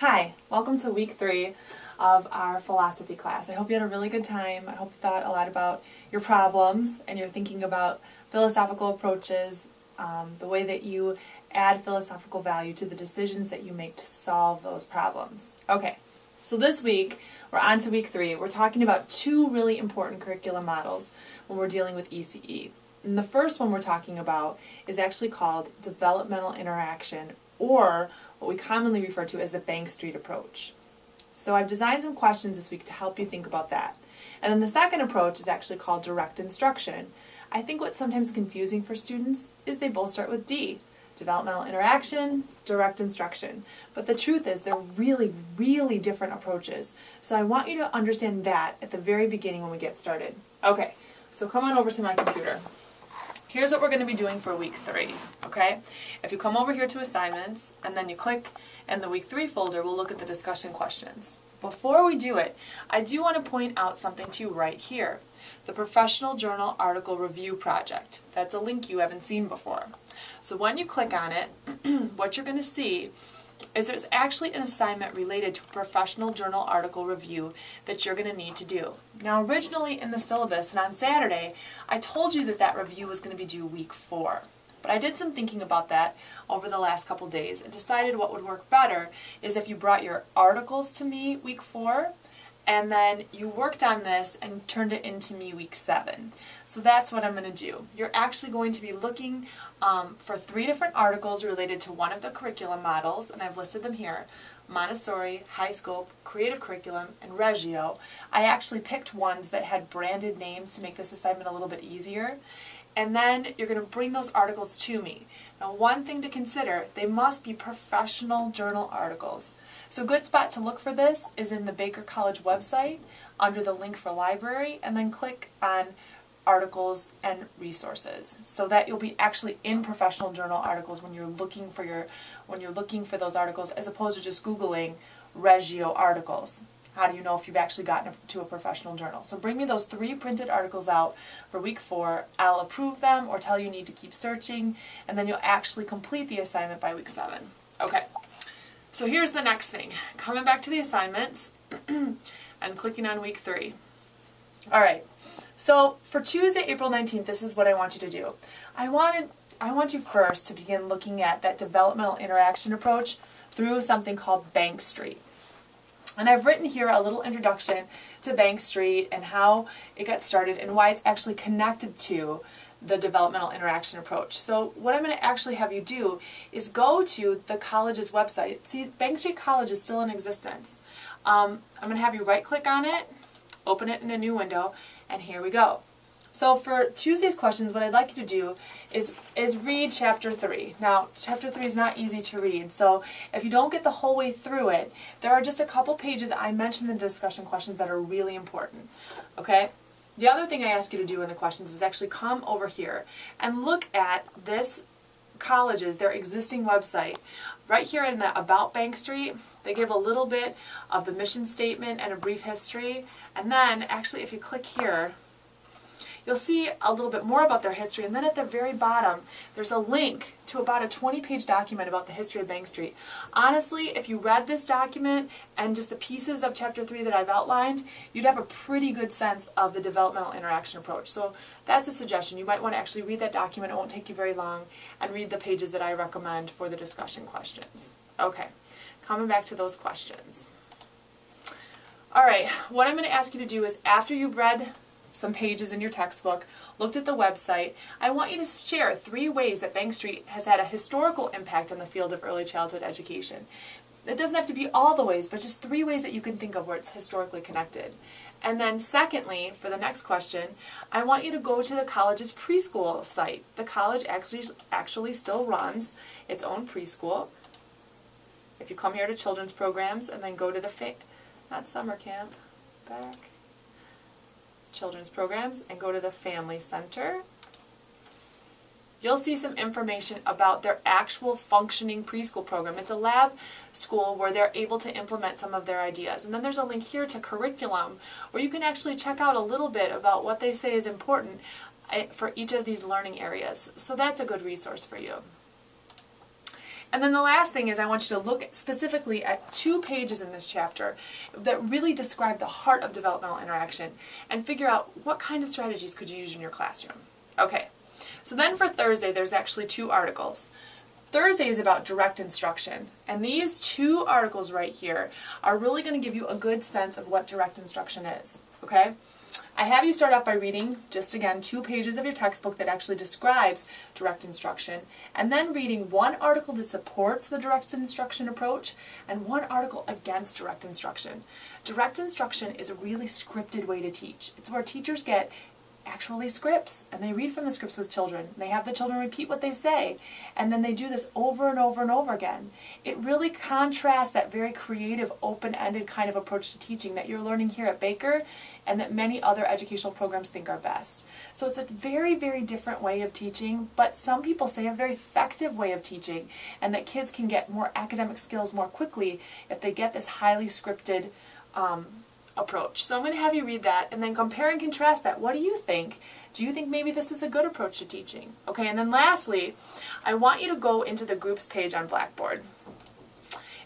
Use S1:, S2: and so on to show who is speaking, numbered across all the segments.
S1: Hi, welcome to week 3 of our philosophy class. I hope you had a really good time. I hope you thought a lot about your problems and you're thinking about philosophical approaches, the way that you add philosophical value to the decisions that you make to solve those problems. Okay, so this week we're on to week 3. We're talking about two really important curriculum models when we're dealing with ECE. And the first one we're talking about is actually called developmental interaction, or what we commonly refer to as the Bank Street approach. So I've designed some questions this week to help you think about that. And then the second approach is actually called direct instruction. I think what's sometimes confusing for students is they both start with D, developmental interaction, direct instruction. But the truth is they're really, really different approaches. So I want you to understand that at the very beginning when we get started. Okay, so come on over to my computer. Here's what we're going to be doing for week 3, okay? If you come over here to assignments and then you click in the week 3 folder, we'll look at the discussion questions. Before we do it, I do want to point out something to you right here. The Professional Journal Article Review Project. That's a link you haven't seen before. So when you click on it, what you're going to see is there's actually an assignment related to professional journal article review that you're going to need to do. Now originally in the syllabus and on Saturday, I told you that that review was going to be due week 4. But I did some thinking about that over the last couple days and decided what would work better is if you brought your articles to me week 4 and then you worked on this and turned it into me week 7. So that's what I'm going to do. You're actually going to be looking for 3 different articles related to one of the curriculum models, and I've listed them here: Montessori, High Scope, Creative Curriculum, and Reggio. I actually picked ones that had branded names to make this assignment a little bit easier. And then you're going to bring those articles to me. Now, one thing to consider, they must be professional journal articles. So a good spot to look for this is in the Baker College website under the link for library, and then click on articles and resources, so that you'll be actually in professional journal articles when you're looking for those articles, as opposed to just Googling Reggio articles. How do you know if you've actually gotten to a professional journal? So bring me those 3 printed articles out for week 4. I'll approve them or tell you need to keep searching, and then you'll actually complete the assignment by week 7. Okay, so here's the next thing. Coming back to the assignments and clicking on week 3. All right, so for Tuesday, April 19th, this is what I want you to do. I want you first to begin looking at that developmental interaction approach through something called Bank Street. And I've written here a little introduction to Bank Street and how it got started and why it's actually connected to the developmental interaction approach. So what I'm going to actually have you do is go to the college's website. See, Bank Street College is still in existence. I'm going to have you right click on it, open it in a new window, and here we go. So for Tuesday's questions, what I'd like you to do is read Chapter 3. Now, Chapter 3 is not easy to read, so if you don't get the whole way through it, there are just a couple pages I mentioned in the discussion questions that are really important. Okay? The other thing I ask you to do in the questions is actually come over here and look at this college's, their existing website. Right here in the About Bank Street, they give a little bit of the mission statement and a brief history, and then actually if you click here, you'll see a little bit more about their history, and then at the very bottom there's a link to about a 20-page document about the history of Bank Street. Honestly, if you read this document and just the pieces of Chapter 3 that I've outlined, you'd have a pretty good sense of the developmental interaction approach. So that's a suggestion. You might want to actually read that document. It won't take you very long, and read the pages that I recommend for the discussion questions. Okay, coming back to those questions. All right, what I'm going to ask you to do is, after you've read some pages in your textbook, looked at the website, I want you to share 3 ways that Bank Street has had a historical impact on the field of early childhood education. It doesn't have to be all the ways, but just 3 ways that you can think of where it's historically connected. And then secondly, for the next question, I want you to go to the college's preschool site. The college actually still runs its own preschool. If you come here to children's programs and then go to the, not summer camp, back, children's programs, and go to the Family Center, you'll see some information about their actual functioning preschool program. It's a lab school where they're able to implement some of their ideas. And then there's a link here to curriculum where you can actually check out a little bit about what they say is important for each of these learning areas. So that's a good resource for you. And then the last thing is I want you to look specifically at 2 pages in this chapter that really describe the heart of developmental interaction and figure out what kind of strategies could you use in your classroom. Okay, so then for Thursday there's actually 2 articles. Thursday is about direct instruction, and these 2 articles right here are really going to give you a good sense of what direct instruction is. Okay? I have you start off by reading, just again, 2 pages of your textbook that actually describes direct instruction, and then reading 1 article that supports the direct instruction approach and 1 article against direct instruction. Direct instruction is a really scripted way to teach. It's where teachers get actually scripts, and they read from the scripts with children. They have the children repeat what they say, and then they do this over and over and over again. It really contrasts that very creative, open-ended kind of approach to teaching that you're learning here at Baker and that many other educational programs think are best. So it's a very, very different way of teaching, but some people say a very effective way of teaching, and that kids can get more academic skills more quickly if they get this highly scripted approach. So I'm going to have you read that and then compare and contrast that. What do you think? Do you think maybe this is a good approach to teaching? Okay, and then lastly, I want you to go into the groups page on Blackboard.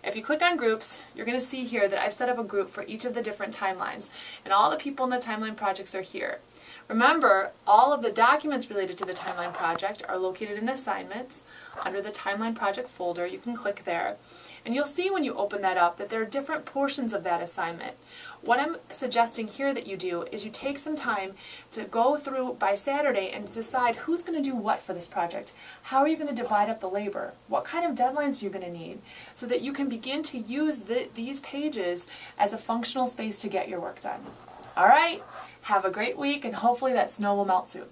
S1: If you click on groups, you're going to see here that I've set up a group for each of the different timelines, and all the people in the timeline projects are here. Remember, all of the documents related to the timeline project are located in assignments under the timeline project folder. You can click there. And you'll see when you open that up that there are different portions of that assignment. What I'm suggesting here that you do is you take some time to go through by Saturday and decide who's going to do what for this project. How are you going to divide up the labor? What kind of deadlines are you going to need? So that you can begin to use these pages as a functional space to get your work done. All right, have a great week, and hopefully that snow will melt soon.